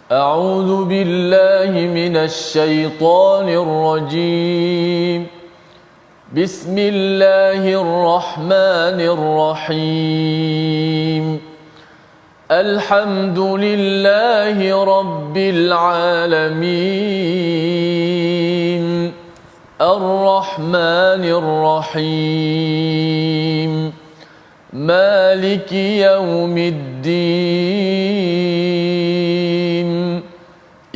أعوذ بالله من الشيطان الرجيم. بسم الله الرحمن الرحيم. الحمد لله رب العالمين. الرحمن الرحيم. مالك يوم الدين.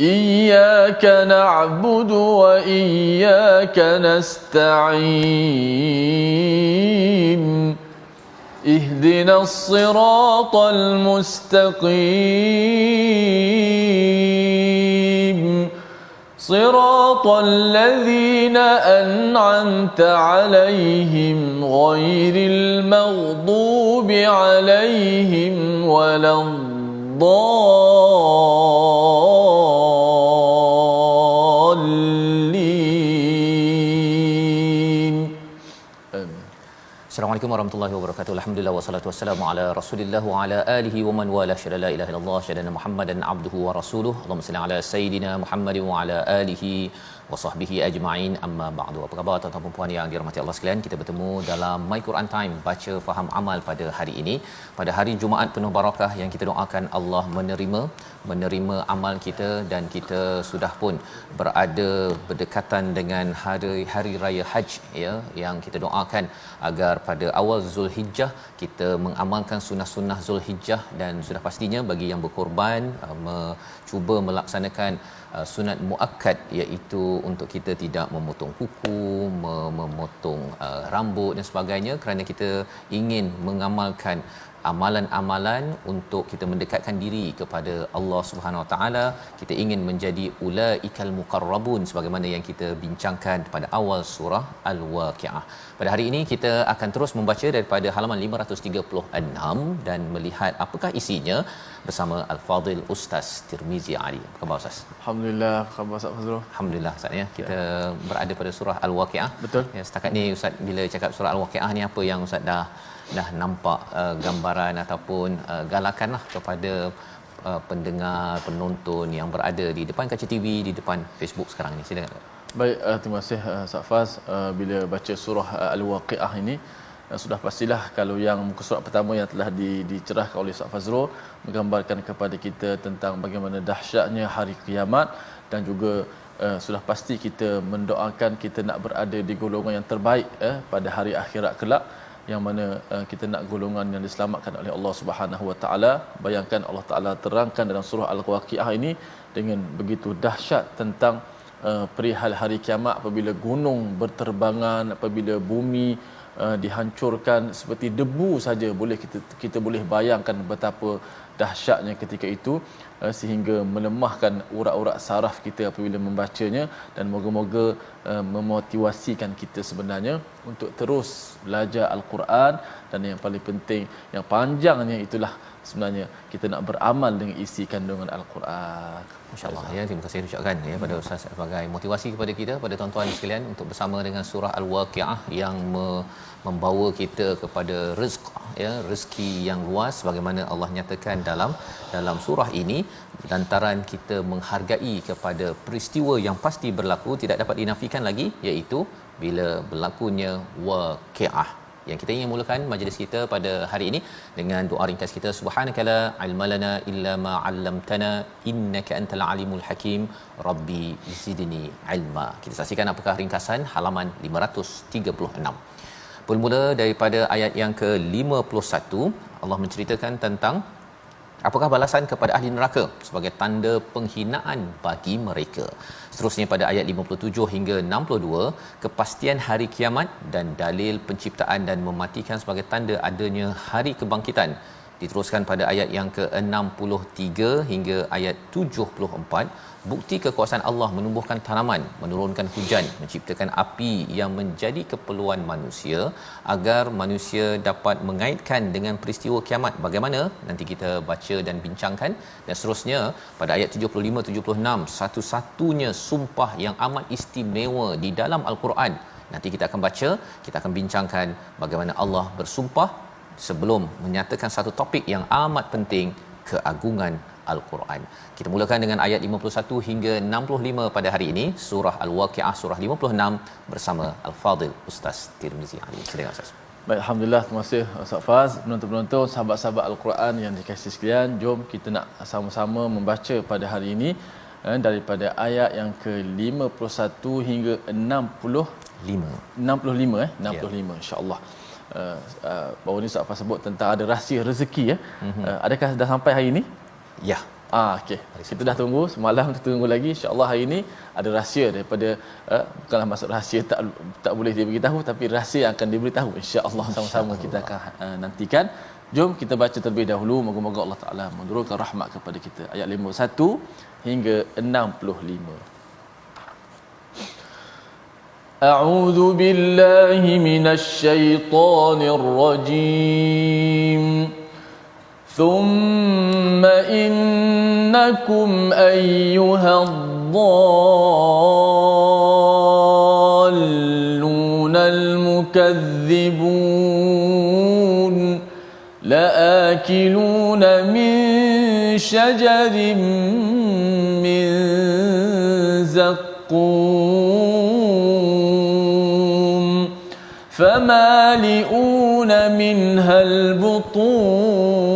إياك نعبد وإياك نستعين. اهدنا الصراط المستقيم صراط الذين أنعمت عليهم غير المغضوب عليهم ولا الضالين. Assalamualaikum warahmatullahi wabarakatuh. Alhamdulillah wassalatu wassalamu ala Rasulillah wa ala alihi wa man wala syada la ilaha illallah syada Muhammadan abduhu wa rasuluhu. Allahumma salli ala sayidina Muhammadin wa ala alihi wa sahbihi ajma'in. Amma ba'du. Apa khabar tuan-tuan dan puan yang dirahmati Allah sekalian? Kita bertemu dalam My Quran Time, baca faham amal pada hari ini. Pada hari Jumaat penuh barakah yang kita doakan Allah menerima amal kita, dan kita sudah pun berada berdekatan dengan hari raya Haj, ya, yang kita doakan agar pada awal Zulhijjah kita mengamalkan sunnah-sunnah Zulhijjah, dan sudah pastinya bagi yang berkorban cuba melaksanakan sunat muakkad, iaitu untuk kita tidak memotong kuku, memotong rambut dan sebagainya, kerana kita ingin mengamalkan amalan-amalan untuk kita mendekatkan diri kepada Allah Subhanahu Wa Taala. Kita ingin menjadi ulaikal muqarrabun sebagaimana yang kita bincangkan pada awal surah Al-Waqiah. Pada hari ini kita akan terus membaca daripada halaman 536 dan melihat apakah isinya bersama Al-Fadhil Ustaz Tirmizi Ali. Apa khabar Ustaz? Alhamdulillah, khabar Ustaz Fazrul. Alhamdulillah Ustaz, ya. Kita berada pada surah Al-Waqiah. Betul. Ya, setakat ni Ustaz bila cakap surah Al-Waqiah ni, apa yang Ustaz dah nampak gambaran ataupun galakanlah kepada pendengar, penonton yang berada di depan kaca TV, di depan Facebook sekarang ni. Silakan. Baik, terima kasih Ustaz Faz. Bila baca surah Al-Waqiah ini, sudah pastilah kalau yang muka surat pertama yang telah dicerahkan oleh Ustaz Fazrul menggambarkan kepada kita tentang bagaimana dahsyatnya hari kiamat, dan juga sudah pasti kita mendoakan kita nak berada di golongan yang terbaik pada hari akhirat kelak, yang mana kita nak golongan yang diselamatkan oleh Allah Subhanahu Wa Taala. Bayangkan Allah Taala terangkan dalam surah Al-Waqiah ini dengan begitu dahsyat tentang perihal hari kiamat, apabila gunung berterbangan, apabila bumi dihancurkan seperti debu saja, kita boleh bayangkan betapa dahsyatnya ketika itu, sehingga melemahkan urat-urat saraf kita apabila membacanya, dan moga-moga memotivasikan kita sebenarnya untuk terus belajar Al-Quran, dan yang paling penting, yang panjangnya itulah sebenarnya kita nak beramal dengan isi kandungan Al-Quran. Masya-Allah, ya, terima kasih ucapkan pada Ustaz sebagai motivasi kepada kita, pada tuan-tuan sekalian, untuk bersama dengan surah Al-Waqiah yang membawa kita kepada rezeki yang luas sebagaimana Allah nyatakan dalam surah ini, lantaran kita menghargai kepada peristiwa yang pasti berlaku, tidak dapat dinafikan lagi, iaitu bila berlakunya waqiah. Yang kita ingin mulakan majlis kita pada hari ini dengan doa ringkas kita. Subhanakala ilmalana illa ma 'allamtana innaka antal alimul hakim rabbi zidni ilma. Kita saksikan apakah ringkasan halaman 536. Bermula daripada ayat yang ke-51, Allah menceritakan tentang apakah balasan kepada ahli neraka sebagai tanda penghinaan bagi mereka. Seterusnya pada ayat 57 hingga 62, kepastian hari kiamat dan dalil penciptaan dan mematikan sebagai tanda adanya hari kebangkitan. Diteruskan pada ayat yang ke-63 hingga ayat 74, bukti kekuasaan Allah menumbuhkan tanaman, menurunkan hujan, menciptakan api yang menjadi keperluan manusia agar manusia dapat mengaitkan dengan peristiwa kiamat. Bagaimana? Nanti kita baca dan bincangkan. Dan seterusnya pada ayat 75-76, satu-satunya sumpah yang amat istimewa di dalam Al-Quran. Nanti kita akan baca, kita akan bincangkan bagaimana Allah bersumpah sebelum menyatakan satu topik yang amat penting, keagungan Al-Quran. Kita mulakan dengan ayat 51 hingga 65 pada hari ini, surah Al-Waqiah surah 56 bersama Al-Fadil Ustaz Tirmizi Ali. Silakan Ustaz. Baik, alhamdulillah, terima kasih Ustaz Faz. Penonton-penonton, sahabat-sahabat Al-Quran yang dikasihi sekalian, jom kita nak sama-sama membaca pada hari ini daripada ayat yang ke-51 hingga 65 insya-Allah. Baru ni Ustaz Faz sebut tentang ada rahsia rezeki ya. Adakah dah sampai hari ini? Ya. Okey. Kita dah tunggu semalam, kita tunggu lagi, insya-Allah hari ini ada rahsia daripada bukanlah maksud rahsia tak boleh dia beritahu, tapi rahsia yang akan diberitahu insya-Allah. Sama-sama kita akan nantikan. Jom kita baca terlebih dahulu, moga-moga Allah Taala menurunkan rahmat kepada kita. Ayat 51 hingga 65. A'udzu billahi minasy syaithanir rajim. ثم إنكم أيها الضالون المكذبون لآكلون من شجر من زقوم فمالئون منها البطون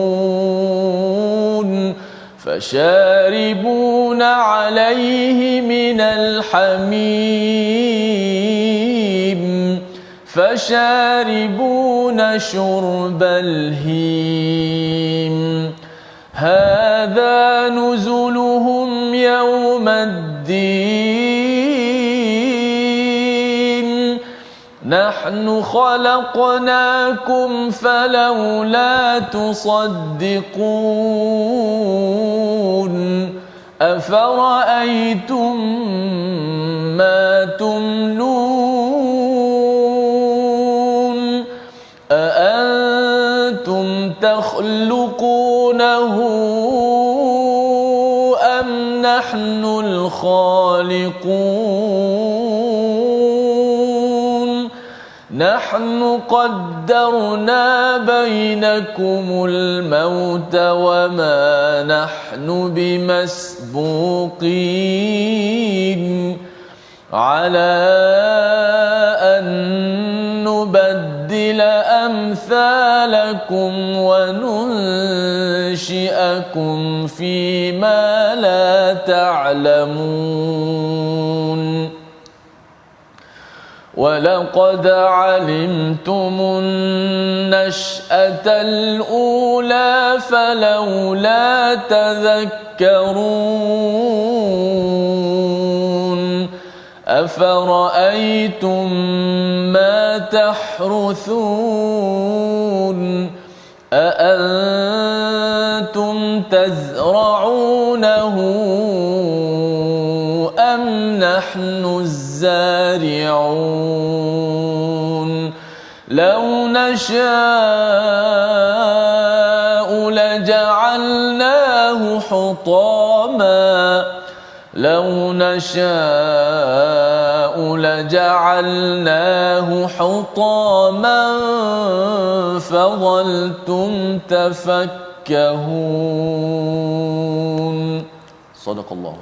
فشاربون عليه من الحميم فشاربون شرب الهيم هذا نزلهم يوم الدين نحن خلقناكم فلولا تصدقون أفرأيتم ما تمنون أأنتم تخلقونه أم نحن الخالقون نحن قدرنا بينكم الموت وما نحن بمسبوقين على أن نبدل أمثالكم وننشئكم فيما لا تعلمون ولقد علمتم النشأة الأولى فلولا تذكرون أفرأيتم ما تحرثون أأنتم تزرعونه أم نحن الزارعون لو نشاء لجعلناه حطاما لو نشاء لجعلناه حطاما فظلتم تفكهون صدق الله.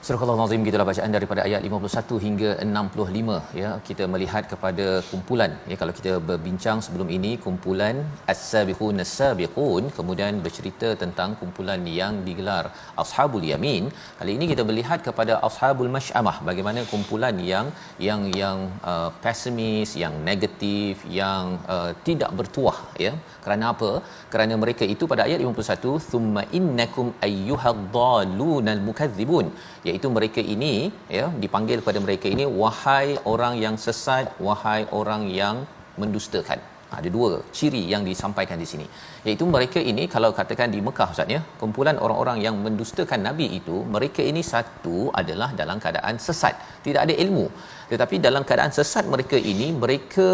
Surah Al-Azim, gitulah bacaan daripada ayat 51 hingga 65 ya. Kita melihat kepada kumpulan ya, kalau kita berbincang sebelum ini kumpulan As-Sabiqun As-Sabiqun, kemudian bercerita tentang kumpulan yang digelar Ashabul Yamin. Kali ini kita melihat kepada Ashabul Masy'amah, bagaimana kumpulan yang pesimis, yang negatif, yang tidak bertuah ya. Kerana apa? Kerana mereka itu pada ayat 51, thumma innakum ayyuhad-dallunal mukadzibun, iaitu mereka ini ya, dipanggil kepada mereka ini wahai orang yang sesat, wahai orang yang mendustakan. Ada dua ciri yang disampaikan di sini, iaitu mereka ini kalau katakan di Mekah Ustaz ya, kumpulan orang-orang yang mendustakan nabi itu, mereka ini satu adalah dalam keadaan sesat, tidak ada ilmu, tetapi dalam keadaan sesat mereka ini, mereka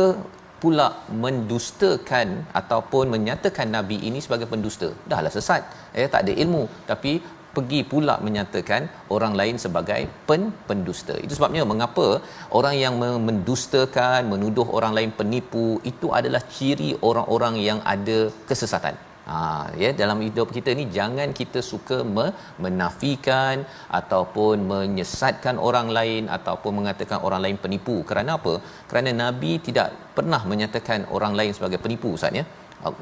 pula mendustakan ataupun menyatakan nabi ini sebagai pendusta. Dahlah sesat ya, tak ada ilmu, tapi pergi pula menyatakan orang lain sebagai pendusta. Itu sebabnya mengapa orang yang mendustakan, menuduh orang lain penipu, itu adalah ciri orang-orang yang ada kesesatan. Ya, dalam hidup kita ni jangan kita suka menafikan ataupun menyesatkan orang lain ataupun mengatakan orang lain penipu. Kerana apa? Kerana Nabi tidak pernah menyatakan orang lain sebagai penipu, Ustaz ya.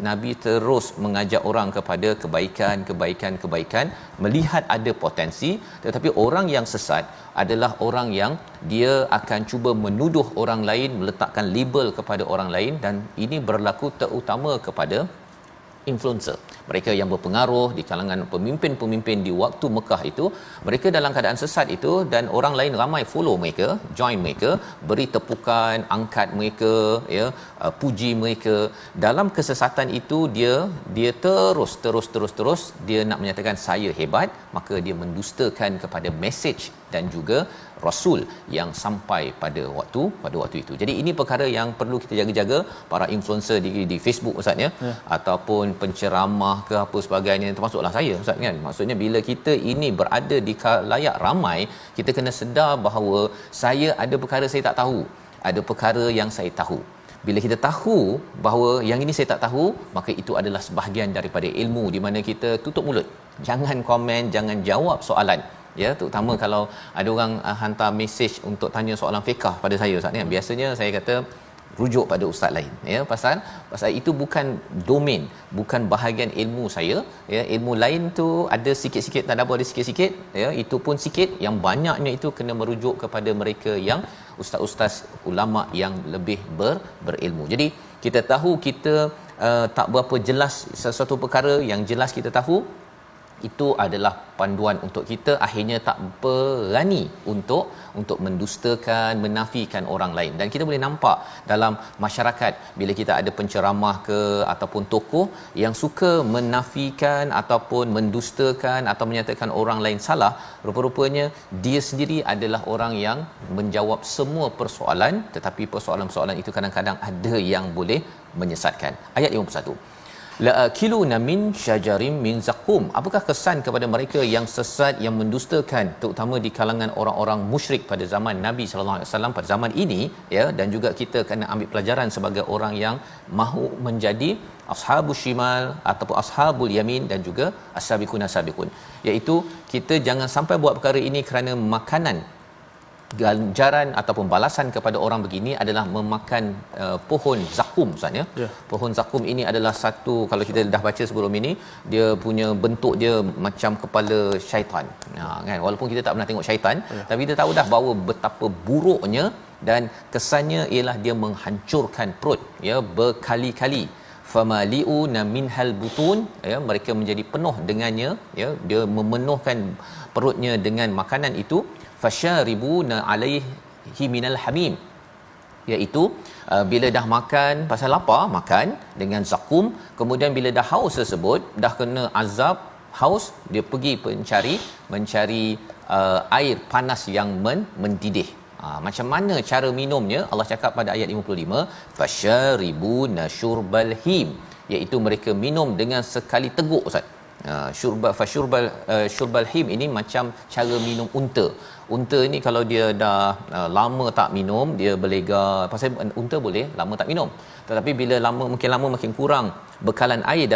Nabi terus mengajak orang kepada kebaikan, melihat ada potensi. Tetapi orang yang sesat adalah orang yang dia akan cuba menuduh orang lain, meletakkan label kepada orang lain, dan ini berlaku terutama kepada influencer, mereka yang berpengaruh di kalangan pemimpin-pemimpin di waktu Mekah itu. Mereka dalam keadaan sesat itu, dan orang lain ramai follow mereka, join mereka, beri tepukan, angkat mereka, ya, puji mereka. Dalam kesesatan itu dia terus dia nak menyatakan saya hebat, maka dia mendustakan kepada mesej dan juga Rasul yang sampai pada waktu itu. Jadi ini perkara yang perlu kita jaga-jaga, para influencer di Facebook, Ustaz ya, ataupun penceramah ke apa sebagainya, termasuklah saya, Ustaz kan. Maksudnya bila kita ini berada di khalayak ramai, kita kena sedar bahawa saya ada perkara saya tak tahu, ada perkara yang saya tahu. Bila kita tahu bahawa yang ini saya tak tahu, maka itu adalah sebahagian daripada ilmu, di mana kita tutup mulut, jangan komen, jangan jawab soalan. Ya, terutama kalau ada orang hantar mesej untuk tanya soalan fiqh pada saya, Ustaz ni, biasanya saya kata rujuk pada ustaz lain, ya, pasal itu bukan domain, bukan bahagian ilmu saya, ya. Ilmu lain tu ada sikit-sikit, tadabbur ada sikit-sikit, ya, itu pun sikit, yang banyaknya itu kena merujuk kepada mereka yang ustaz-ustaz ulama yang lebih berilmu. Jadi kita tahu kita tak berapa jelas sesuatu perkara, yang jelas kita tahu, itu adalah panduan untuk kita akhirnya tak berani untuk mendustakan, menafikan orang lain. Dan kita boleh nampak dalam masyarakat, bila kita ada penceramah ke ataupun tokoh yang suka menafikan ataupun mendustakan atau menyatakan orang lain salah, rupa-rupanya dia sendiri adalah orang yang menjawab semua persoalan, tetapi persoalan-persoalan itu kadang-kadang ada yang boleh menyesatkan. Ayat 51, la'akiluna min syajarin min zakum. Apakah kesan kepada mereka yang sesat, yang mendustakan, terutama di kalangan orang-orang musyrik pada zaman Nabi sallallahu alaihi wasallam, pada zaman ini, ya, dan juga kita kena ambil pelajaran sebagai orang yang mahu menjadi ashabus shimal ataupun ashabul yamin dan juga as-sabiqun as-sabiqun, iaitu kita jangan sampai buat perkara ini kerana makanan. Ganjaran ataupun balasan kepada orang begini adalah memakan pohon zakum, Ustaz ya. Pohon zakum ini adalah satu, kalau kita dah baca sebelum ini, dia punya bentuk dia macam kepala syaitan. Kan, walaupun kita tak pernah tengok syaitan, tapi kita tahu dah bahawa betapa buruknya, dan kesannya ialah dia menghancurkan perut, ya, berkali-kali. Famali'una minhal butun, ya, mereka menjadi penuh dengannya, ya, dia memenuhkan perutnya dengan makanan itu. Fasharibuna alaihi minal hamim, iaitu bila dah makan pasal lapar, makan dengan zakum, kemudian bila dah haus tersebut, dah kena azab haus, dia pergi mencari air panas yang mendidih. Macam mana cara minumnya? Allah cakap pada ayat 55, fasharibuna syurbal him, iaitu mereka minum dengan sekali teguk, Ustaz. Syurbal him ini macam cara minum unta ni, kalau dia dah lama tak minum, dia berlega. Pasal unta boleh lama tak minum, tetapi bila makin lama makin kurang bekalan air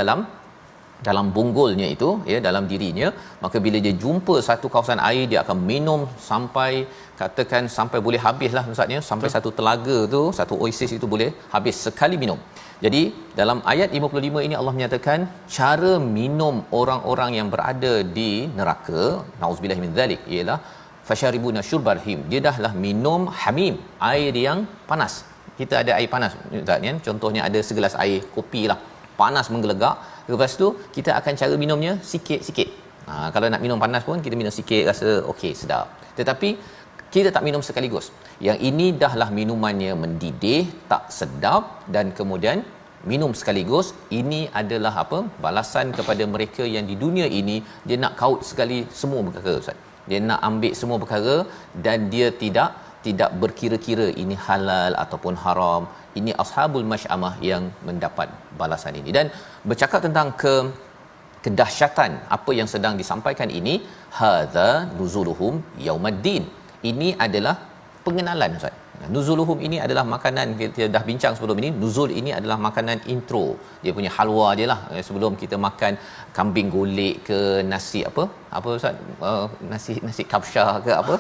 dalam bonggolnya itu, ya, dalam dirinya, maka bila dia jumpa satu kawasan air, dia akan minum sampai, katakan sampai boleh habislah, Ustaz ya, sampai satu telaga tu, satu oasis itu boleh habis sekali minum. Jadi dalam ayat 55 ini Allah menyatakan cara minum orang-orang yang berada di neraka, nauzubillah min zalik, ialah fasharibuna syurbal him, dia dahlah minum hamim, air yang panas. Kita ada air panas, Ustaz ya, contohnya ada segelas air kopi lah, panas menggelegak. Lepas tu kita akan cara minumnya sikit-sikit. Kalau nak minum panas pun kita minum sikit, rasa okey, sedap. Tetapi kita tak minum sekaligus. Yang ini dahlah minumannya mendidih, tak sedap, dan kemudian minum sekaligus. Ini adalah apa? Balasan kepada mereka yang di dunia ini dia nak kaut sekali semua perkara, Ustaz. Dia nak ambil semua perkara, dan dia tidak berkira-kira ini halal ataupun haram. Ini ashabul masy'amah yang mendapat balasan ini. Dan bercakap tentang kedahsyatan apa yang sedang disampaikan ini, hadza nuzuluhum yaumaddin, ini adalah pengenalan, Ustaz. Nuzuluhum ini adalah makanan, kita dah bincang sebelum ini, nuzul ini adalah makanan intro. Dia punya halwa je lah. Sebelum kita makan kambing golek ke nasi apa ustaz, nasi kapsah ke apa,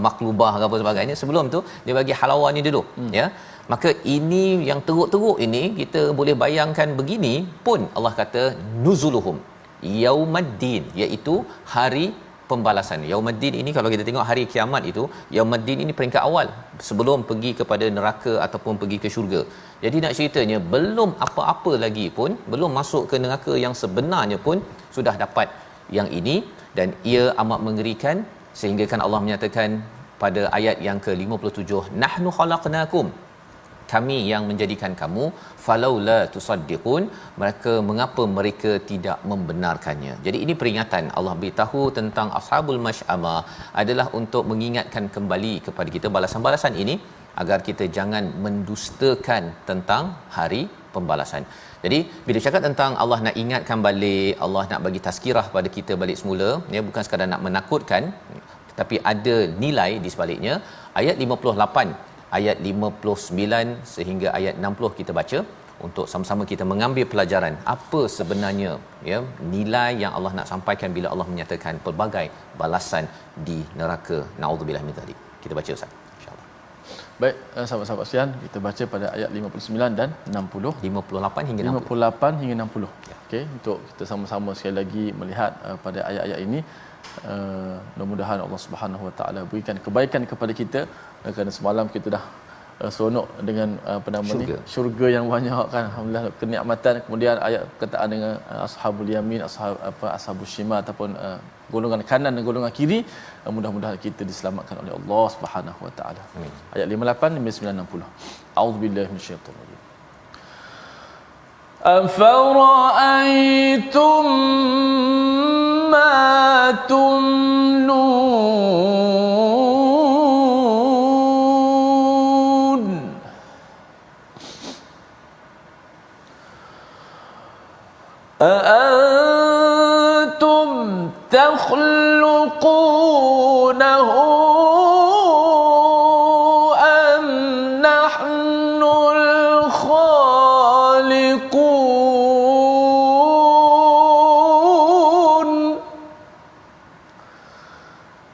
maklubah ke apa sebagainya, sebelum tu dia bagi halwa ni dulu. Ya, maka ini yang teruk-teruk ini kita boleh bayangkan begini pun Allah kata nuzuluhum yaumaddin, iaitu hari pembalasan. Yaumaddin ini kalau kita tengok hari kiamat itu, Yaumaddin ini peringkat awal sebelum pergi kepada neraka ataupun pergi ke syurga. Jadi nak ceritanya belum apa-apa lagi pun, belum masuk ke neraka yang sebenarnya pun sudah dapat yang ini, dan ia amat mengerikan sehingga kan Allah menyatakan pada ayat yang ke-57, nahnu khalaqnakum, kami yang menjadikan kamu, falaula tusaddiqun, mereka mengapa mereka tidak membenarkannya. Jadi ini peringatan Allah beritahu tentang ashabul masy'amah adalah untuk mengingatkan kembali kepada kita balasan-balasan ini agar kita jangan mendustakan tentang hari pembalasan. Jadi bila cakap tentang Allah nak ingatkan balik, Allah nak bagi tazkirah pada kita balik semula, ya, bukan sekadar nak menakutkan, tapi ada nilai di sebaliknya. Ayat 58, ayat 59 sehingga ayat 60 kita baca untuk sama-sama kita mengambil pelajaran apa sebenarnya, ya, nilai yang Allah nak sampaikan bila Allah menyatakan pelbagai balasan di neraka. Naudzubillah min dzalik. Kita baca Ustaz, insya-Allah. Baik, sahabat-sahabat sekalian, kita baca pada ayat 59 dan 60, 58 hingga 60. 58 hingga 60. Ya. Okey, untuk kita sama-sama sekali lagi melihat pada ayat-ayat ini, mudah-mudahan Allah Subhanahu Wa Taala berikan kebaikan kepada kita, kerana semalam kita dah seronok dengan apa nama syurga. ni, syurga yang banyak kan, alhamdulillah, kenikmatan. Kemudian ayat perkataan dengan ashabul yamin, ashabul shimal ataupun golongan kanan dan golongan kiri, mudah-mudahan kita diselamatkan oleh Allah Subhanahu Wa Taala. Amin. Ayat 58 59 60. A'udzubillahi minasyaitonir rajim. أفرأيتم ما تمنون أأنتم تخلقونه أم نحن الخالقون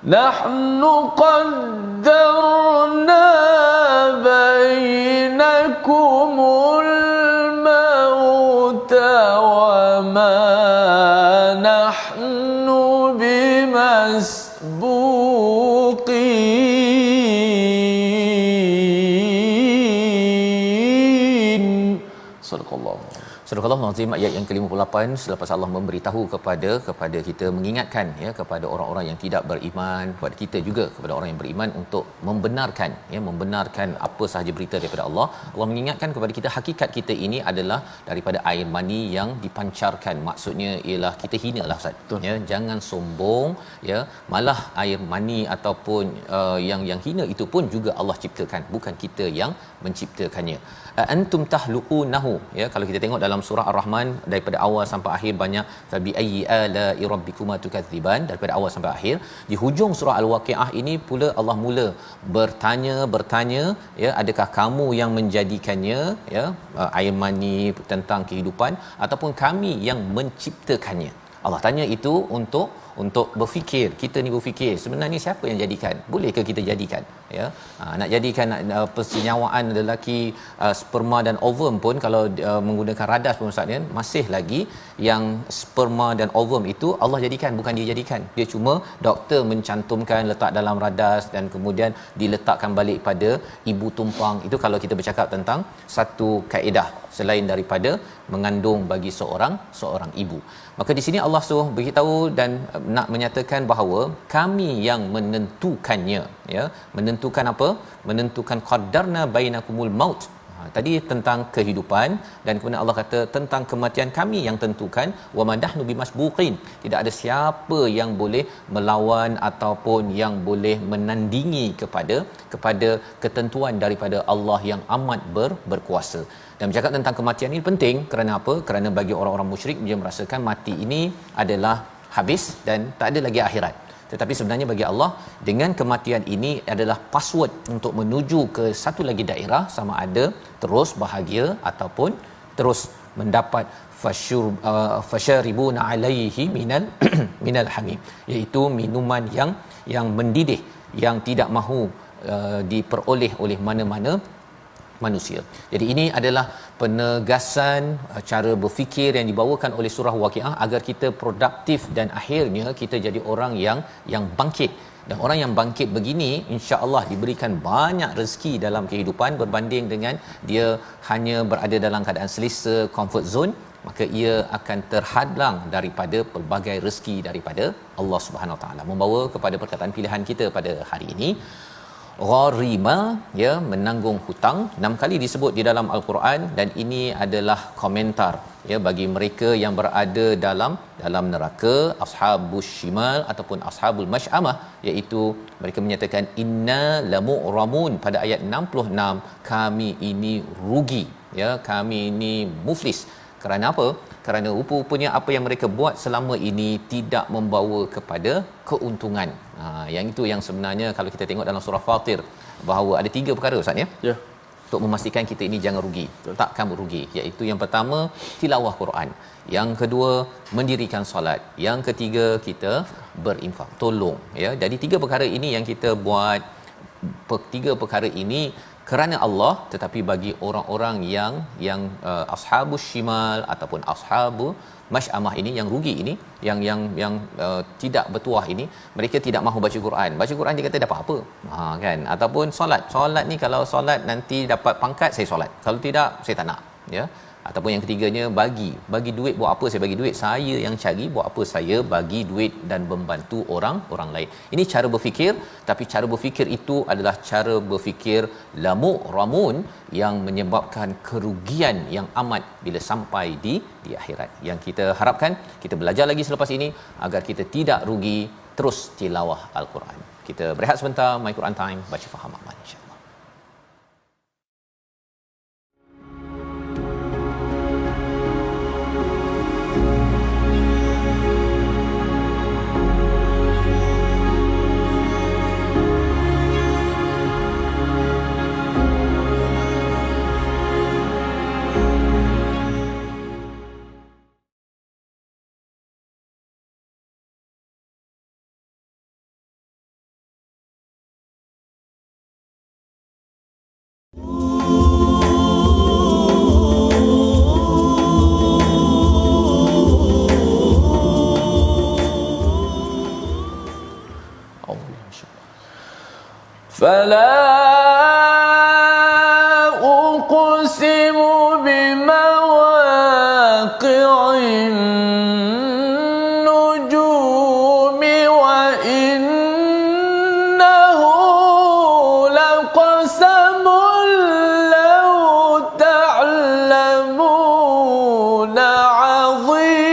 نحن قدرنا بينكم الموت وما نحن بمسبوقين صدق الله. Surah Al-Azim ayat yang ke-58, selepas Allah memberitahu kepada kita, mengingatkan, ya, kepada orang-orang yang tidak beriman, kepada kita juga, kepada orang yang beriman untuk membenarkan, ya, membenarkan apa sahaja berita daripada Allah. Allah mengingatkan kepada kita hakikat kita ini adalah daripada air mani yang dipancarkan. Maksudnya ialah kita hinalah Ustaz. Ya, jangan sombong, ya, malah air mani ataupun yang hina itu pun juga Allah ciptakan, bukan kita yang menciptakannya. Antum tahluqunahu, ya, kalau kita tengok dalam surah Ar-Rahman daripada awal sampai akhir banyak fabi ayyi ala'i rabbikuma tukadziban, daripada awal sampai akhir. Di hujung surah Al-Waqiah ini pula Allah mula bertanya, ya, adakah kamu yang menjadikannya, ya, air mani tentang kehidupan, ataupun kami yang menciptakannya. Allah tanya itu untuk berfikir, kita ni berfikir sebenarnya siapa yang jadikan, bolehkah kita jadikan, ya, nak jadikan persenyawaan lelaki, sperma dan ovum pun kalau menggunakan radas pun Ustaz, ya, masih lagi yang sperma dan ovum itu Allah jadikan, bukan dia jadikan. Dia cuma doktor mencantumkan, letak dalam radas dan kemudian diletakkan balik pada ibu tumpang. Itu kalau kita bercakap tentang satu kaedah selain daripada mengandung bagi seorang ibu. Maka di sini Allah suruh beritahu dan nak menyatakan bahawa kami yang menentukannya, ya, menentukan apa? Menentukan qaddarna bainakumul maut. Tadi tentang kehidupan, dan kemudian Allah kata tentang kematian kami yang tentukan, wa madahnu bimasbuqin. Tidak ada siapa yang boleh melawan ataupun yang boleh menandingi kepada ketentuan daripada Allah yang amat berkuasa. Dan bercakap tentang kematian ini penting kerana apa? Kerana bagi orang-orang musyrik dia merasakan mati ini adalah habis dan tak ada lagi akhirat. tetapi sebenarnya bagi Allah dengan kematian ini adalah password untuk menuju ke satu lagi daerah, sama ada terus bahagia ataupun terus mendapat fasharibuna alaihi minal hamim, iaitu minuman yang mendidih, yang tidak mahu diperoleh oleh mana-mana manusia. Jadi ini adalah penegasan cara berfikir yang dibawakan oleh surah Waqiah agar kita produktif dan akhirnya kita jadi orang yang bangkit. Dan orang yang bangkit begini insya-Allah diberikan banyak rezeki dalam kehidupan berbanding dengan dia hanya berada dalam keadaan selesa, comfort zone, maka ia akan terhadlang daripada pelbagai rezeki daripada Allah Subhanahu Wa Taala. Membawa kepada perkataan pilihan kita pada hari ini, gharima, ya, menanggung hutang, 6 kali disebut di dalam al-Quran, dan ini adalah komentar, ya, bagi mereka yang berada dalam neraka, ashabus shimal ataupun ashabul masy'amah, iaitu mereka menyatakan inna lamu'ramun pada ayat 66, kami ini rugi, ya, kami ini muflis. Kerana apa? Kerana rupa-rupanya apa yang mereka buat selama ini tidak membawa kepada keuntungan. Yang itu yang sebenarnya kalau kita tengok dalam surah Fatir, bahawa ada 3 perkara Ustaz, ya. Ya. Untuk memastikan kita ini jangan rugi, takkan berugi, iaitu yang pertama tilawah Quran, yang kedua mendirikan solat, yang ketiga kita berinfak, tolong, ya. Jadi 3 perkara ini yang kita buat, 3 perkara ini kerana Allah, tetapi bagi orang-orang yang ashabus shimal ataupun ashabu masy'amah ini, yang rugi ini, yang tidak bertuah ini, mereka tidak mahu baca Quran. Baca Quran dia kata dapat apa? Kan? Ataupun solat ni kalau solat nanti dapat pangkat, saya solat. Kalau tidak saya tak nak, ya. Ataupun yang ketiganya bagi duit, buat apa saya bagi duit? Saya yang cari, buat apa saya bagi duit dan membantu orang lain. Ini cara berfikir, tapi cara berfikir itu adalah cara berfikir lamu'ramun yang menyebabkan kerugian yang amat bila sampai di akhirat. Yang kita harapkan kita belajar lagi selepas ini agar kita tidak rugi, terus tilawah al-Quran. Kita berehat sebentar, My Quran Time, baca faham amal, insya-Allah. فلا أقسم بمواقع النجوم وإنه لقسم لو تعلمون عظيم.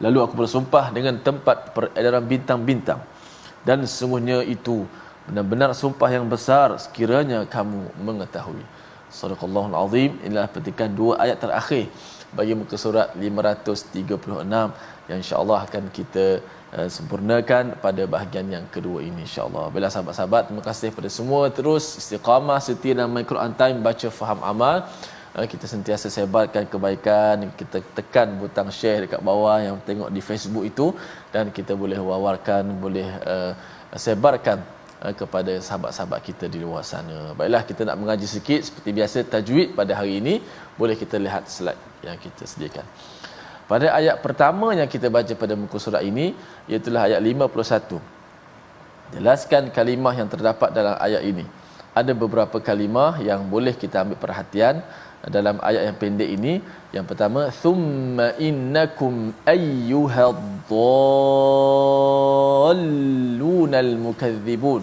Lalu aku bersumpah dengan tempat peredaran bintang-bintang, dan sesungguhnya itu benar-benar sumpah yang besar sekiranya kamu mengetahui. Sadaqallahul azim. Inilah petikan 2 ayat terakhir bagi muka surat 536 yang insya-Allah akan kita sempurnakan pada bahagian yang kedua ini insya-Allah. Bila sahabat-sahabat, terima kasih kepada semua terus istiqamah setia dalam My Quran Time, baca faham amal. Kita sentiasa sebarkan kebaikan, kita tekan butang share dekat bawah yang tengok di Facebook itu, dan kita boleh wawarkan, boleh sebarkan kepada sahabat-sahabat kita di luar sana. Baiklah, kita nak mengaji sikit seperti biasa tajwid pada hari ini. Boleh kita lihat slide yang kita sediakan. Pada ayat pertama yang kita baca pada muka surat ini, iaitu ayat 51. Jelaskan kalimah yang terdapat dalam ayat ini. Ada beberapa kalimah yang boleh kita ambil perhatian dalam ayat yang pendek ini. Yang pertama, thumma innakum ayyuhadhdallunal mukadzibun.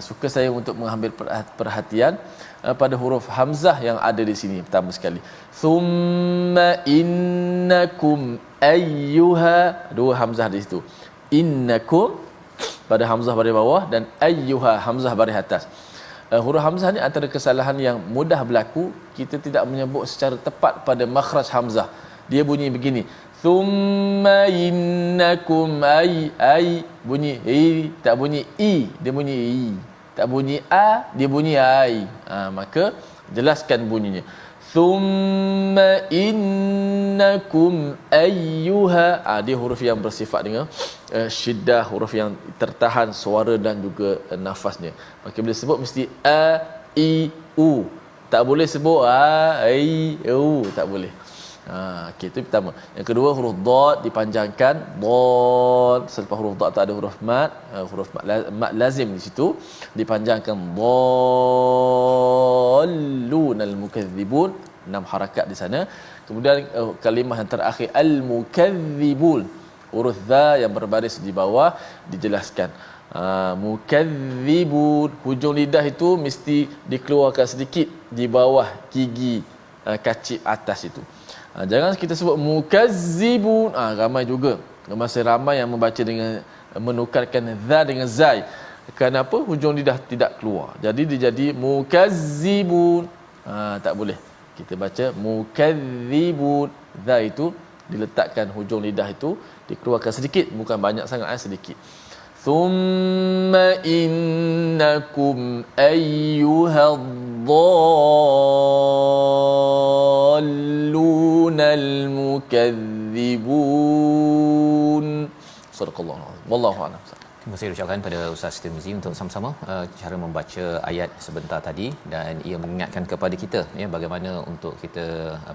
Suka saya untuk mengambil perhatian pada huruf hamzah yang ada di sini pertama sekali. Thumma innakum ayyuha, 2 hamzah di situ. Innakum pada hamzah baris bawah dan ayyuha hamzah baris atas. Huruf hamzah ni antara kesalahan yang mudah berlaku, kita tidak menyebut secara tepat pada makhraj hamzah. Dia bunyi begini, thumma innakum ay bunyi tak bunyi i, dia bunyi i. Tak bunyi a, dia bunyi ai. Maka jelaskan bunyinya. Thumma innakum ayyuha. Dia huruf yang bersifat dengan syiddah, huruf yang tertahan suara dan juga nafasnya. Maka bila sebut mesti a i u. Tak boleh sebut a i u, tak boleh. Okey, itu pertama. Yang kedua, huruf dad dipanjangkan. Dad, selepas huruf dad tu ada huruf mat, huruf mat lazim di situ dipanjangkan. Dallunal mukadzibun, 6 harakat di sana. Kemudian kalimah yang terakhir al-mukadzibun, huruf za yang berbaris di bawah dijelaskan. Mukadzibun, hujung lidah itu mesti dikeluarkan sedikit di bawah gigi kacip atas itu. Jangan kita sebut mukazzibun. Ramai juga, masih ramai yang membaca dengan menukarkan za dengan zai. Kenapa? Hujung lidah tidak keluar, jadi dia jadi mukazzibun. Tak boleh kita baca mukadzibun. Za itu diletakkan hujung lidah itu dikeluarkan sedikit, bukan banyak sangat, sedikit. Thumma innakum ayyuhadh-dhallunal mukadzibun. Sadaqallahu alazim. Wallahu a'lam. Terima kasih ucapkan pada Ustaz Tirmizi untuk sama-sama cara membaca ayat sebentar tadi, dan ia mengingatkan kepada kita bagaimana untuk kita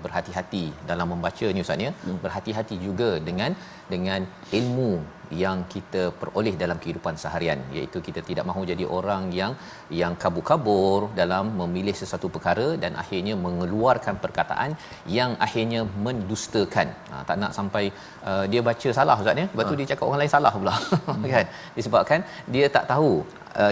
berhati-hati dalam membaca ni Ustaz ya. Berhati-hati juga dengan ilmu yang kita peroleh dalam kehidupan seharian, iaitu kita tidak mahu jadi orang yang kabur-kabur dalam memilih sesuatu perkara dan akhirnya mengeluarkan perkataan yang akhirnya mendustakan. Tak nak sampai dia baca salah Ustaz ya, lepas tu dia cakap orang lain salah pula kan, disebabkan dia tak tahu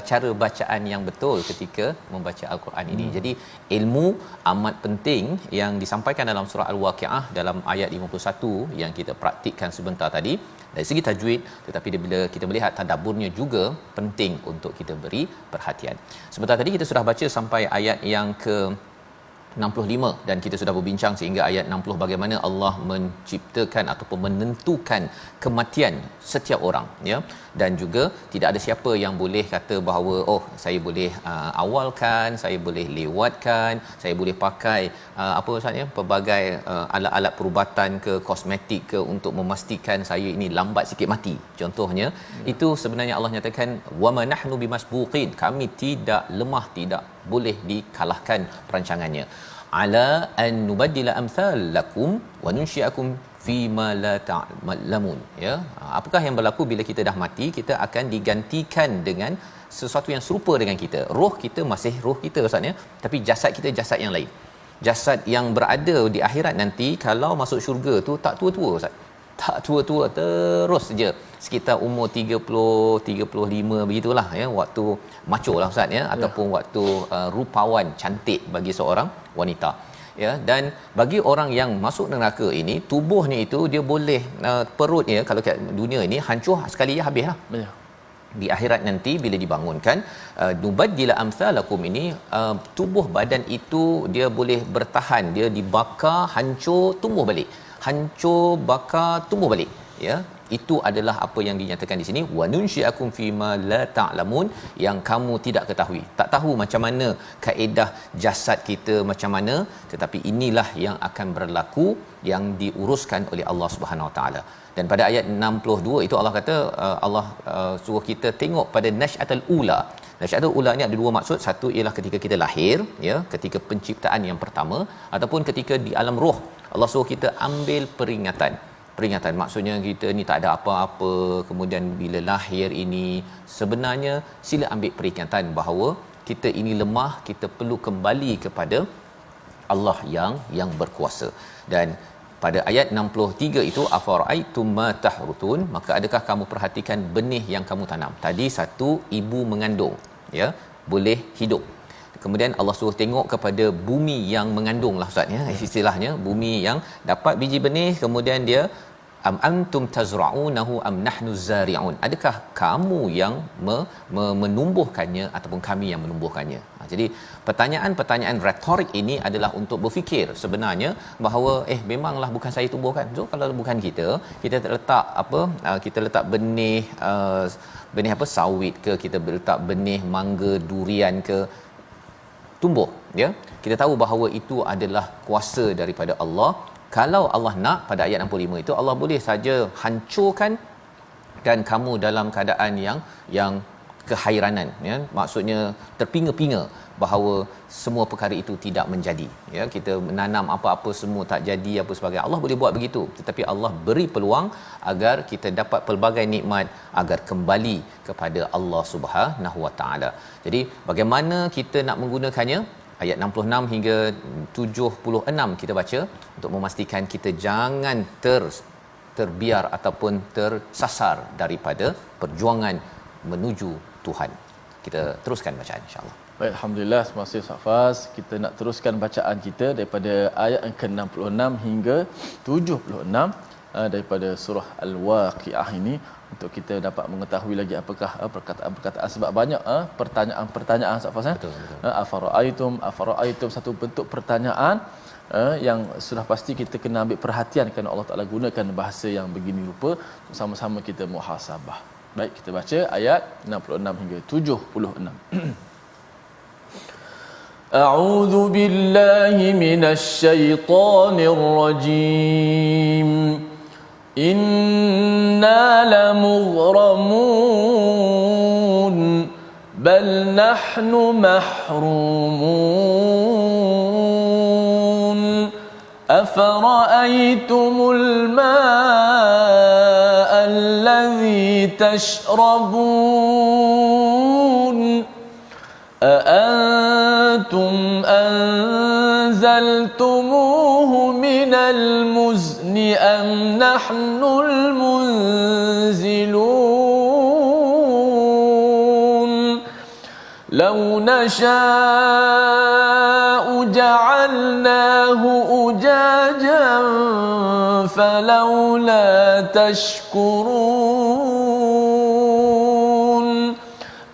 cara bacaan yang betul ketika membaca Al-Quran ini. Jadi ilmu amat penting yang disampaikan dalam surah Al-Waqiah dalam ayat 51 yang kita praktikkan sebentar tadi dari segi tajwid, tetapi bila kita melihat tadabburnya juga penting untuk kita beri perhatian. Sebentar tadi kita sudah baca sampai ayat yang ke 65 dan kita sudah berbincang sehingga ayat 60 bagaimana Allah menciptakan ataupun menentukan kematian setiap orang ya, dan juga tidak ada siapa yang boleh kata bahawa saya boleh awalkan, saya boleh lewatkan, saya boleh pakai apa maksudnya pelbagai alat-alat perubatan ke kosmetik ke untuk memastikan saya ini lambat sikit mati contohnya. Itu sebenarnya Allah nyatakan wama nahnu bimasbuqin, kami tidak lemah, tidak boleh dikalahkan perancangannya. Ala an nubaddila amsalakum wa nunsyiakum fi ma la ta'lamun ya. Apakah yang berlaku bila kita dah mati? Kita akan digantikan dengan sesuatu yang serupa dengan kita. Roh kita masih roh kita Ustaz ya, tapi jasad kita jasad yang lain. Jasad yang berada di akhirat nanti kalau masuk syurga tu tak tua-tua Ustaz. Tak tua-tua, terus saja sekitar umur 30-35 begitulah ya, waktu macho lah Ustaz ya, ataupun waktu rupawan cantik bagi seorang wanita ya. Dan bagi orang yang masuk neraka ini, tubuhnya itu dia boleh perutnya kalau kat dunia ini hancur sekali ya habislah. Di akhirat nanti bila dibangunkan nubaddila amsalakum ini, tubuh badan itu dia boleh bertahan, dia dibakar, hancur, tumbuh balik, hancur, bakar, tumbuh balik ya. Itu adalah apa yang dinyatakan di sini, wa nunsyiakum fima la ta'lamun, yang kamu tidak ketahui. Tak tahu macam mana kaedah jasad kita macam mana, tetapi inilah yang akan berlaku, yang diuruskan oleh Allah Subhanahu Wa Taala. Dan pada ayat 62 itu Allah kata Allah suruh kita tengok pada nasyatul ula. Nasyatul ula ni ada dua maksud. Satu ialah ketika kita lahir ya, ketika penciptaan yang pertama, ataupun ketika di alam roh Allah suruh kita ambil peringatan. Maksudnya kita ni tak ada apa-apa, kemudian bila lahir ini sebenarnya sila ambil peringatan bahawa kita ini lemah, kita perlu kembali kepada Allah yang berkuasa. Dan pada ayat 63 itu afara'aitum ma tahrutun, maka adakah kamu perhatikan benih yang kamu tanam. Tadi satu ibu mengandung ya, boleh hidup. Kemudian Allah suruh tengok kepada bumi yang mengandung lah Ustaz ya, istilahnya bumi yang dapat biji benih, kemudian dia am antum tazra'unahu am nahnu zari'un, adakah kamu yang menumbuhkannya ataupun kami yang menumbuhkannya. Jadi pertanyaan-pertanyaan retorik ini adalah untuk berfikir sebenarnya bahawa memanglah bukan saya tumbuhkan. So kalau bukan kita letak kita letak benih benih sawit ke, kita letak benih mangga, durian ke, tumbuh, ya. Kita tahu bahawa itu adalah kuasa daripada Allah. Kalau Allah nak, pada ayat 65 itu Allah boleh saja hancurkan dan kamu dalam keadaan yang kehairanan, ya. Maksudnya terpinga-pinga bahawa semua perkara itu tidak menjadi, ya. Kita menanam apa-apa semua tak jadi apa sebagainya. Allah boleh buat begitu, tetapi Allah beri peluang agar kita dapat pelbagai nikmat agar kembali kepada Allah Subhanahu Wa Taala. Jadi bagaimana kita nak menggunakannya? Ayat 66 hingga 76 kita baca untuk memastikan kita jangan terbiar ataupun tersasar daripada perjuangan menuju Tuhan. Kita teruskan bacaan insya-Allah. Baik, alhamdulillah, terima kasih Ustaz Faz. Kita nak teruskan bacaan kita daripada ayat yang ke-66 hingga 76 daripada surah Al-Waqiah ini, untuk kita dapat mengetahui lagi apakah perkataan-perkataan, sebab banyak pertanyaan-pertanyaan Ustaz Faz. Afara'aitum satu bentuk pertanyaan yang sudah pasti kita kena ambil perhatian kerana Allah Taala gunakan bahasa yang begini rupa, sama-sama kita muhasabah. Baik, kita baca ayat 66 hingga 76. A'udzu billahi minasy syaithanir rajim. Inna lamughramun bal nahnu mahrumun. Afara'aytumul ma'a alladhi tashrabun أأنتم أنزلتموه من المزن أم نحن المنزلون لو نشاء جعلناه أجاجا فلولا تشكرون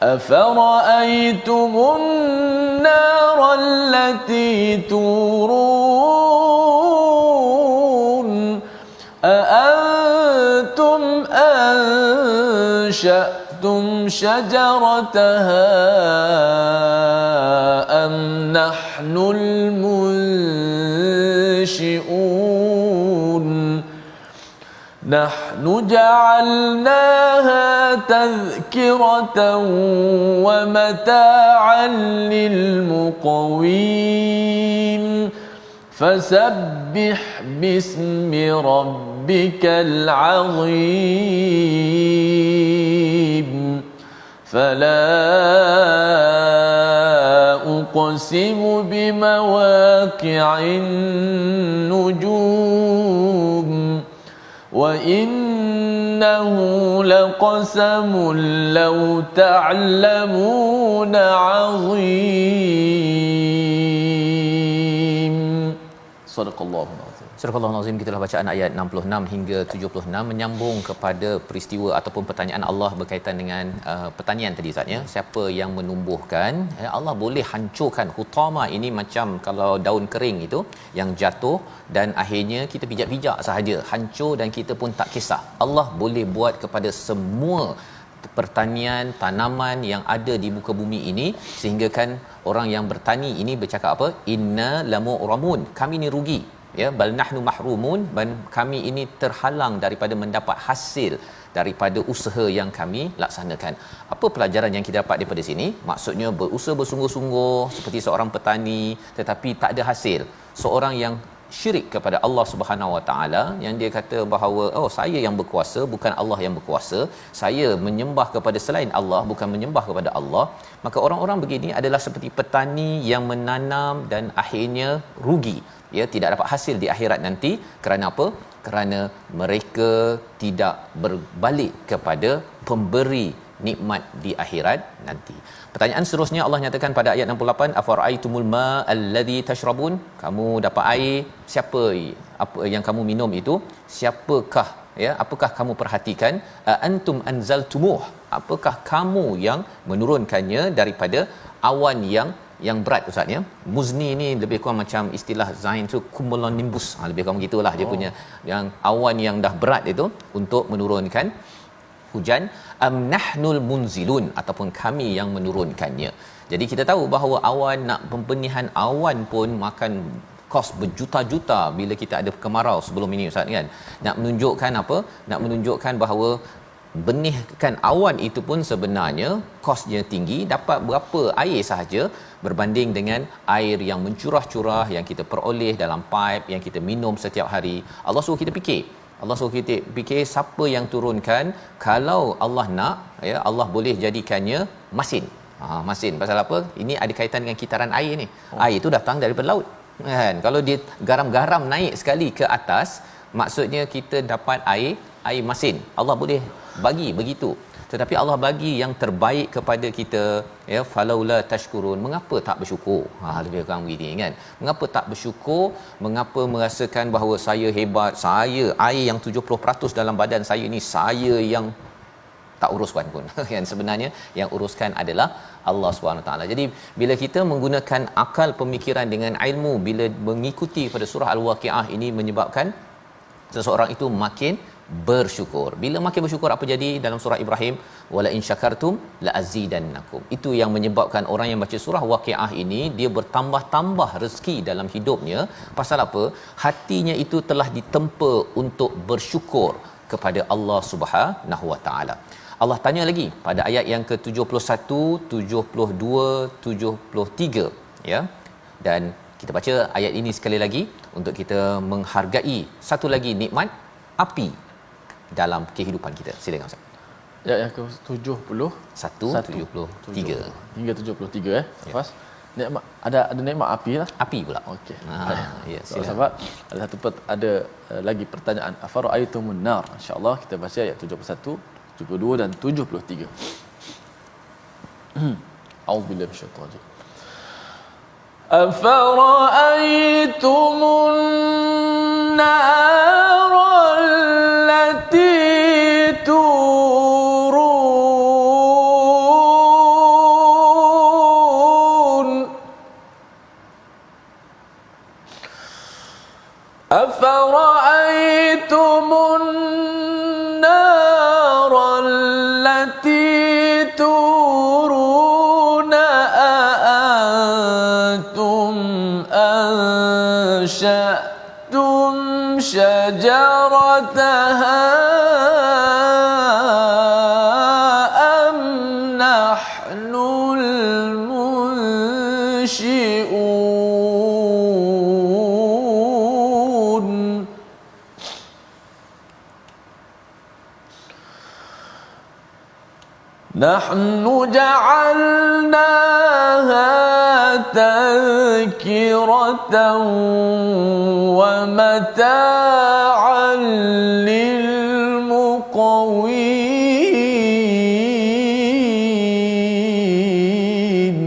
أفرأيتم النار التي تورون أأنتم أنشأتم شجرتها أم نحن المنشئون نحن جعلناها تذكرة ومتاعا للمقوين فسبح باسم ربك العظيم فلا أقسم بمواقع النجوم وإنه لقسم لو تعلمون عظيم. صدق الله العظيم. Surah Al-Azim, kita telah bacaan ayat 66 hingga 76 menyambung kepada peristiwa ataupun pertanyaan Allah berkaitan dengan pertanian tadi Ustaz, ya. Siapa yang menumbuhkan? Allah boleh hancurkan. Hutama ini macam kalau daun kering itu yang jatuh dan akhirnya kita pijak-pijak sahaja, hancur dan kita pun tak kisah. Allah boleh buat kepada semua pertanian, tanaman yang ada di muka bumi ini, sehingga kan orang yang bertani ini bercakap apa? Inna lamu'ramun, kami ni rugi, ya. Bal nahnu mahrumun, dan kami ini terhalang daripada mendapat hasil daripada usaha yang kami laksanakan. Apa pelajaran yang kita dapat daripada sini? Maksudnya berusaha bersungguh-sungguh seperti seorang petani tetapi tak ada hasil. Seorang yang syirik kepada Allah Subhanahu Wa Taala, yang dia kata bahawa saya yang berkuasa bukan Allah yang berkuasa, saya menyembah kepada selain Allah bukan menyembah kepada Allah, maka orang-orang begini adalah seperti petani yang menanam dan akhirnya rugi, ya, tidak dapat hasil di akhirat nanti. Kerana apa? Kerana mereka tidak berbalik kepada pemberi nikmat di akhirat nanti. Pertanyaan seterusnya Allah nyatakan pada ayat 68, afara'aitumul ma' alladhi tashrabun, kamu dapat air, siapa apa yang kamu minum itu, siapakah ya, apakah kamu perhatikan antum anzaltumuh, apakah kamu yang menurunkannya daripada awan yang berat ustaz ya. Muzni ni lebih kurang macam istilah Zain tu cumulonimbus, lebih kurang gitulah dia punya yang awan yang dah berat itu untuk menurunkan hujan. Am nahnul munzilun, ataupun kami yang menurunkannya. Jadi kita tahu bahawa awan, nak pembenihan awan pun makan kos berjuta-juta bila kita ada kemarau sebelum ini ustaz kan. Nak menunjukkan apa? Nak menunjukkan bahawa benihkan awan itu pun sebenarnya kosnya tinggi, dapat berapa air sahaja berbanding dengan air yang mencurah-curah yang kita peroleh dalam paip yang kita minum setiap hari. Allah suruh kita fikir. Allah suruh kita fikir siapa yang turunkan. Kalau Allah nak, ya, Allah boleh jadikannya masin. Masin pasal apa? Ini ada kaitan dengan kitaran air ni. Air itu datang daripada laut. Kan? Kalau dia garam-garam naik sekali ke atas, maksudnya kita dapat air masin. Allah boleh bagi begitu. Tetapi Allah bagi yang terbaik kepada kita, ya, falaula tashkurun, mengapa tak bersyukur? Lebih kurang begini kan. Mengapa tak bersyukur? Mengapa merasakan bahawa saya hebat, saya air yang 70% dalam badan saya ni saya yang tak uruskan pun. Yang sebenarnya yang uruskan adalah Allah SWT. Jadi bila kita menggunakan akal pemikiran dengan ilmu, bila mengikuti pada surah Al-Waqiah ini, menyebabkan seseorang itu makin bersyukur. Bila makin bersyukur, apa jadi dalam surah Ibrahim? Wala in syakartum la azidannakum. Itu yang menyebabkan orang yang baca surah Waqiah ini dia bertambah-tambah rezeki dalam hidupnya. Pasal apa? Hatinya itu telah ditempa untuk bersyukur kepada Allah Subhanahu Wa Taala. Allah tanya lagi pada ayat yang ke-71, 72, 73, ya. Dan kita baca ayat ini sekali lagi untuk kita menghargai satu lagi nikmat api dalam kehidupan kita. Silakan Ustaz. Ya, yang ke-70 173 hingga 73 Safas. Nikmat ada nikmat api lah. Api pula. Okey. Ya, silakan. Sebab ada satu ada lagi pertanyaan, afara'aitumun nar. Insya-Allah kita baca ayat 71, 72 dan 73. A'udzubillahi minasyaitanir rajim. Afara'aitumun nar allati turun. Afara'aitumun nar allati turun أأنتم أنشأتم شجرتها أم نحن المنشئون نحن جعلناها تذكرة ومتاعا للمقوين.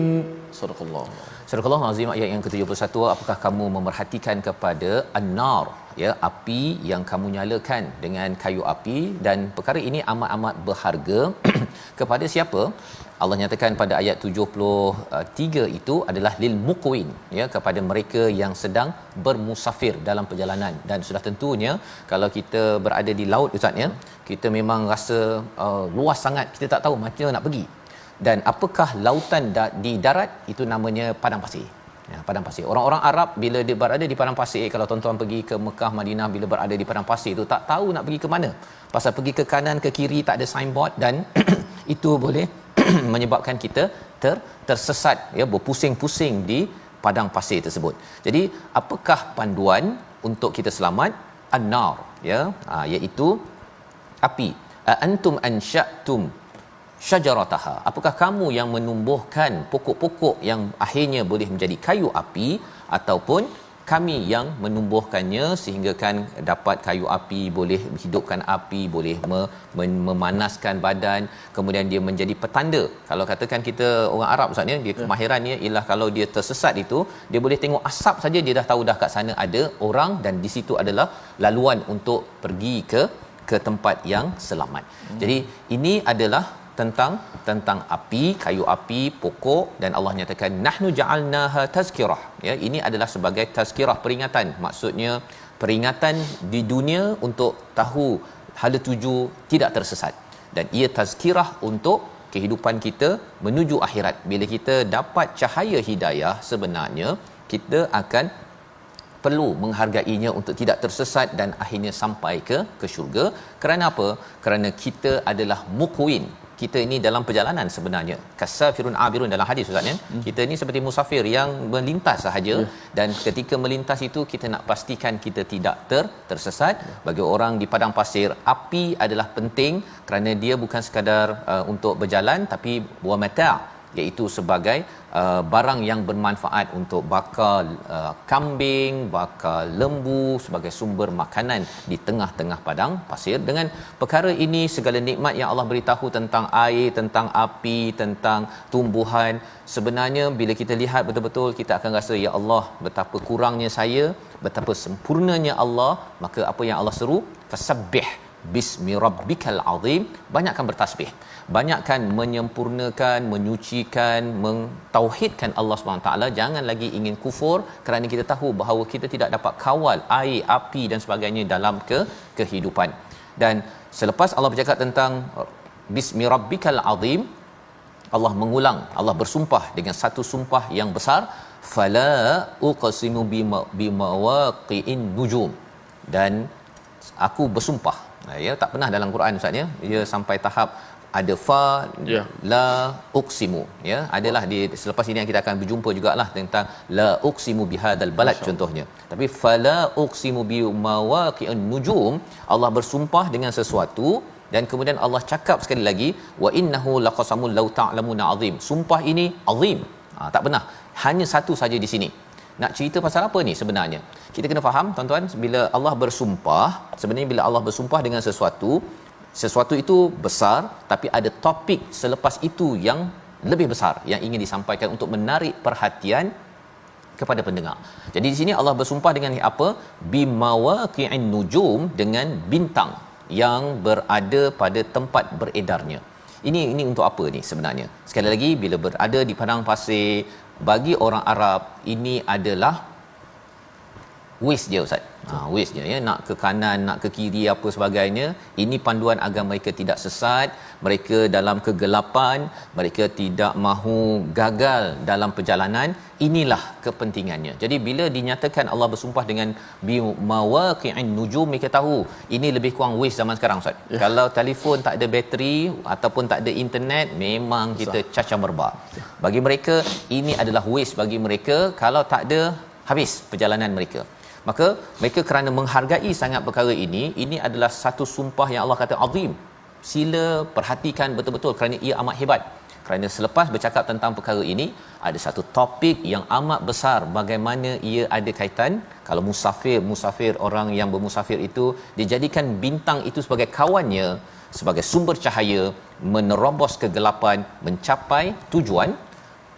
صدق الله. Surah Al-Azim ayat yang ke-71, apakah kamu memerhatikan kepada an-nar, ya, api yang kamu nyalakan dengan kayu api, dan perkara ini amat-amat berharga kepada siapa? Allah nyatakan pada ayat 73 itu adalah lil muqwin, ya, kepada mereka yang sedang bermusafir dalam perjalanan. Dan sudah tentunya kalau kita berada di laut ustaz, ya, kita memang rasa luas sangat, kita tak tahu macam nak pergi. Dan apakah lautan di darat? Itu namanya padang pasir. Ya, padang pasir. Orang-orang Arab bila dia berada di padang pasir, kalau tuan-tuan pergi ke Mekah, Madinah, bila berada di padang pasir itu tak tahu nak pergi ke mana. Pasal pergi ke kanan ke kiri tak ada signboard, dan itu boleh menyebabkan kita tersesat, ya, berpusing-pusing di padang pasir tersebut. Jadi apakah panduan untuk kita selamat? An-nar, ya, iaitu api. Antum ansha'tum syajarataha, apakah kamu yang menumbuhkan pokok-pokok yang akhirnya boleh menjadi kayu api, ataupun kami yang menumbuhkannya sehingga kan dapat kayu api, boleh hidupkan api, boleh memanaskan badan, kemudian dia menjadi petanda. Kalau katakan kita orang Arab ustaz ni, dia kemahirannya ialah kalau dia tersesat itu, dia boleh tengok asap saja dia dah tahu dah kat sana ada orang, dan di situ adalah laluan untuk pergi ke ke tempat yang selamat. Jadi ini adalah tentang api, kayu api, pokok, dan Allah nyatakan nahnu ja'alnaha tazkirah. Ya, ini adalah sebagai tazkirah, peringatan. Maksudnya peringatan di dunia untuk tahu hala tuju tidak tersesat, dan ia tazkirah untuk kehidupan kita menuju akhirat. Bila kita dapat cahaya hidayah, sebenarnya kita akan perlu menghargainya untuk tidak tersesat dan akhirnya sampai ke syurga. Kerana apa? Kerana kita adalah muqwin. Kita ini dalam perjalanan sebenarnya. Kasafirun abirun dalam hadis Ustaz ya. Kita ini seperti musafir yang melintas sahaja, dan ketika melintas itu kita nak pastikan kita tidak tersesat. Bagi orang di padang pasir, api adalah penting kerana dia bukan sekadar untuk berjalan, tapi buah mata', iaitu sebagai barang yang bermanfaat untuk bakar kambing, bakar lembu, sebagai sumber makanan di tengah-tengah padang pasir. Dengan perkara ini, segala nikmat yang Allah beritahu tentang air, tentang api, tentang tumbuhan, sebenarnya bila kita lihat betul-betul, kita akan rasa, ya Allah, betapa kurangnya saya, betapa sempurnanya Allah. Maka apa yang Allah seru? Fasabbih bismi rabbikal azim. Banyakkan bertasbih, banyakkan menyempurnakan, menyucikan, mentauhidkan Allah SWT. Jangan lagi ingin kufur, kerana kita tahu bahawa kita tidak dapat kawal air, api dan sebagainya dalam kehidupan. Dan selepas Allah bercakap tentang bismi rabbikal azim, Allah mengulang, Allah bersumpah dengan satu sumpah yang besar, fala uqsimu bimawaqi'in nujum, dan aku bersumpah. Ya, tak pernah dalam Quran Ustaz ya, dia sampai tahap ada fa la uqsimu, ya. Adalah di selepas ini yang kita akan berjumpa jugalah tentang la uqsimu bihadzal balad contohnya. Tapi fala uqsimu bi mawaqi'un nujum, Allah bersumpah dengan sesuatu, dan kemudian Allah cakap sekali lagi, wa innahu laqasamul law ta'lamuna azim. Sumpah ini azim. Tak pernah hanya satu saja di sini. Nak cerita pasal apa ni sebenarnya? Kita kena faham tuan-tuan, bila Allah bersumpah, sebenarnya bila Allah bersumpah dengan sesuatu itu besar, tapi ada topik selepas itu yang lebih besar yang ingin disampaikan untuk menarik perhatian kepada pendengar. Jadi di sini Allah bersumpah dengan apa? Bimawaqi'in nujum, dengan bintang yang berada pada tempat beredarnya. Ini untuk apa ni sebenarnya? Sekali lagi, bila berada di padang pasir, bagi orang Arab ini adalah waste je Ustaz. Waste je ya, nak ke kanan, nak ke kiri, apa sebagainya. Ini panduan agar mereka tidak sesat, mereka dalam kegelapan, mereka tidak mahu gagal dalam perjalanan. Inilah kepentingannya. Jadi bila dinyatakan Allah bersumpah dengan bimawaqi'in nujum, mereka tahu ini lebih kurang waste zaman sekarang Ustaz. Kalau telefon tak ada bateri ataupun tak ada internet, memang kita cacah merbah. Bagi mereka ini adalah waste bagi mereka. Kalau tak ada, habis perjalanan mereka. Maka mereka kerana menghargai sangat perkara ini adalah satu sumpah yang Allah kata azim. Sila perhatikan betul-betul kerana ia amat hebat. Kerana selepas bercakap tentang perkara ini, ada satu topik yang amat besar, bagaimana ia ada kaitan. Kalau musafir, orang yang bermusafir itu dijadikan bintang itu sebagai kawannya, sebagai sumber cahaya, menerobos kegelapan, mencapai tujuan.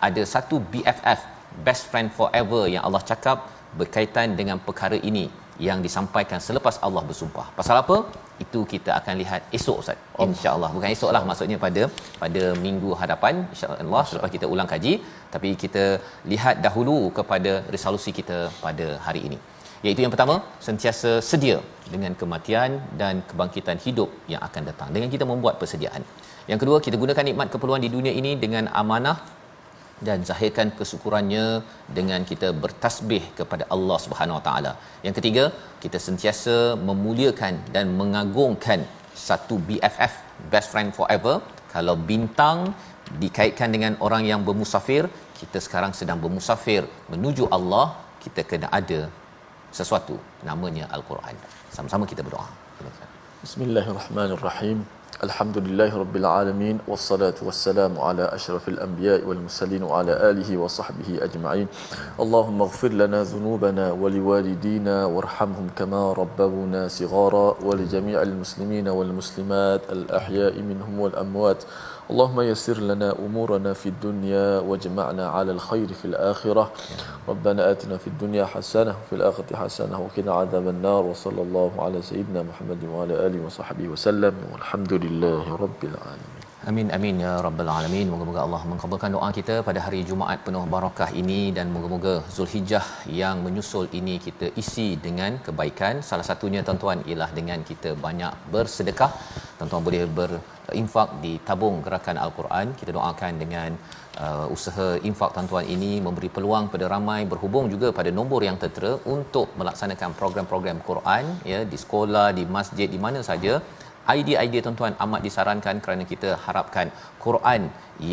Ada satu BFF, best friend forever, yang Allah cakap berkaitan dengan perkara ini yang disampaikan selepas Allah bersumpah. Pasal apa? Itu kita akan lihat esok Ustaz. Insya-Allah. Bukan esoklah, maksudnya pada minggu hadapan insya-Allah selepas kita ulang kaji, tapi kita lihat dahulu kepada resolusi kita pada hari ini. Iaitu yang pertama, sentiasa sedia dengan kematian dan kebangkitan hidup yang akan datang dengan kita membuat persediaan. Yang kedua, kita gunakan nikmat keperluan di dunia ini dengan amanah dan zahirkan kesyukurannya dengan kita bertasbih kepada Allah Subhanahu Wa Taala. Yang ketiga, kita sentiasa memuliakan dan mengagungkan satu BFF, best friend forever. Kalau bintang dikaitkan dengan orang yang bermusafir, kita sekarang sedang bermusafir menuju Allah, kita kena ada sesuatu namanya Al-Quran. Sama-sama kita berdoa. Bismillahirrahmanirrahim. Alhamdulillahi rabbil alamin, wassalatu wassalamu ala asyrafil anbiya'i wal mursalin wa ala alihi wa sahbihi ajma'in. Allahumma ighfir lana dhunubana wa liwalidina warhamhum kama rabbawna shighara wa li jami'il muslimina wal muslimat al ahya'i minhum wal amwat. Allahumma yassir lana umurana fid dunya wajma'na 'ala al-khair fil akhirah. Rabbana atina fid dunya hasanah wa fil akhirati hasanah wa qina 'adzaban nar. Wa sallallahu ala sayyidina Muhammad wa ala alihi wa sahbihi wasallam. Walhamdulillahi rabbil alamin. Amin amin ya rabbal alamin. Moga-moga Allah mengabulkan doa kita pada hari Jumaat penuh barakah ini, dan moga-moga Zulhijjah yang menyusul ini kita isi dengan kebaikan. Salah satunya tuan-tuan ialah dengan kita banyak bersedekah. Tuan-tuan boleh berinfak di tabung gerakan Al-Quran. Kita doakan dengan usaha infak tuan-tuan ini memberi peluang pada ramai berhubung juga pada nombor yang tertera untuk melaksanakan program-program Quran ya, di sekolah, di masjid, di mana saja. Idea-idea tuan-tuan amat disarankan kerana kita harapkan Quran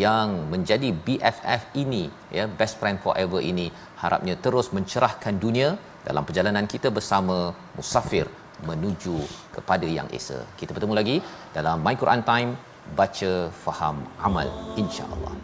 yang menjadi BFF ini ya, best friend forever ini, harapnya terus mencerahkan dunia dalam perjalanan kita bersama musafir menuju kepada yang esa. Kita bertemu lagi dalam My Quran Time, baca, faham, amal, insya-Allah.